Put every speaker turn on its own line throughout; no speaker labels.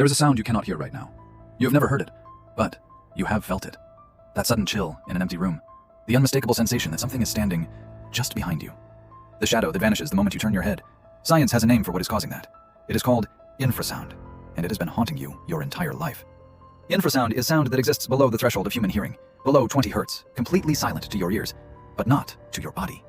There is a sound you cannot hear right now. You have never heard it, but you have felt it. That sudden chill in an empty room. The unmistakable sensation that something is standing just behind you. The shadow that vanishes the moment you turn your head. Science has a name for what is causing that. It is called infrasound, and it has been haunting you your entire life. Infrasound is sound that exists below the threshold of human hearing, below 20 Hz, completely silent to your ears, but not to your body.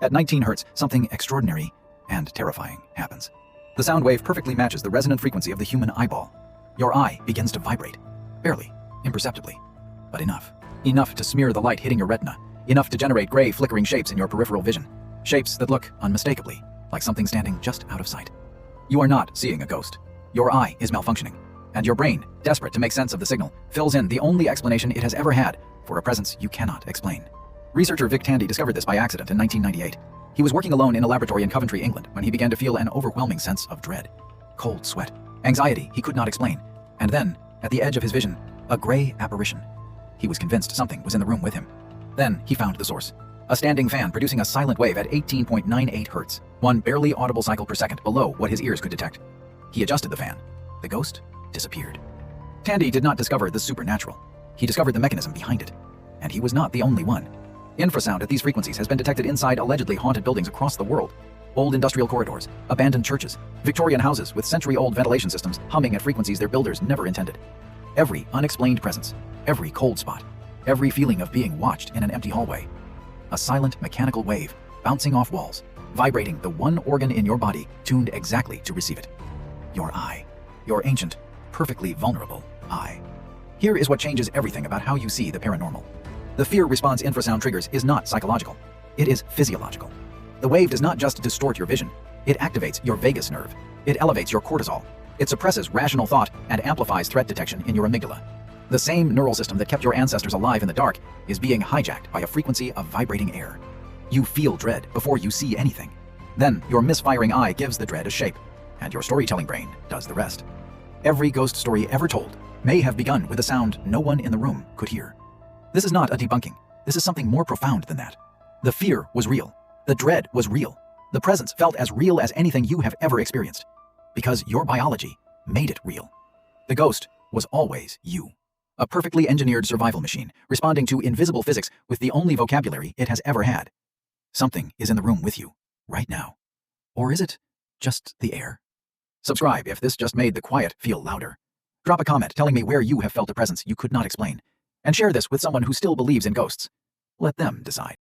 At 19 Hz, something extraordinary and terrifying happens. The sound wave perfectly matches the resonant frequency of the human eyeball. Your eye begins to vibrate, barely, imperceptibly, but enough. Enough to smear the light hitting your retina, enough to generate gray flickering shapes in your peripheral vision, shapes that look unmistakably like something standing just out of sight. You are not seeing a ghost. Your eye is malfunctioning, and your brain, desperate to make sense of the signal, fills in the only explanation it has ever had for a presence you cannot explain. Researcher Vic Tandy discovered this by accident in 1998. He was working alone in a laboratory in Coventry, England, when he began to feel an overwhelming sense of dread. Cold sweat, anxiety he could not explain, and then, at the edge of his vision, a gray apparition. He was convinced something was in the room with him. Then he found the source. A standing fan producing a silent wave at 18.98 Hz, one barely audible cycle per second below what his ears could detect. He adjusted the fan. The ghost disappeared. Tandy did not discover the supernatural. He discovered the mechanism behind it. And he was not the only one. Infrasound at these frequencies has been detected inside allegedly haunted buildings across the world. Old industrial corridors, abandoned churches, Victorian houses with century-old ventilation systems humming at frequencies their builders never intended. Every unexplained presence, every cold spot, every feeling of being watched in an empty hallway. A silent mechanical wave bouncing off walls, vibrating the one organ in your body tuned exactly to receive it. Your eye. Your ancient, perfectly vulnerable eye. Here is what changes everything about how you see the paranormal. The fear response infrasound triggers is not psychological. It is physiological. The wave does not just distort your vision. It activates your vagus nerve. It elevates your cortisol. It suppresses rational thought and amplifies threat detection in your amygdala. The same neural system that kept your ancestors alive in the dark is being hijacked by a frequency of vibrating air. You feel dread before you see anything. Then your misfiring eye gives the dread a shape, and your storytelling brain does the rest. Every ghost story ever told may have begun with a sound no one in the room could hear. This is not a debunking. This is something more profound than that. The fear was real. The dread was real. The presence felt as real as anything you have ever experienced. Because your biology made it real. The ghost was always you. A perfectly engineered survival machine, responding to invisible physics with the only vocabulary it has ever had. Something is in the room with you, right now. Or is it just the air? Subscribe if this just made the quiet feel louder. Drop a comment telling me where you have felt a presence you could not explain. And share this with someone who still believes in ghosts. Let them decide.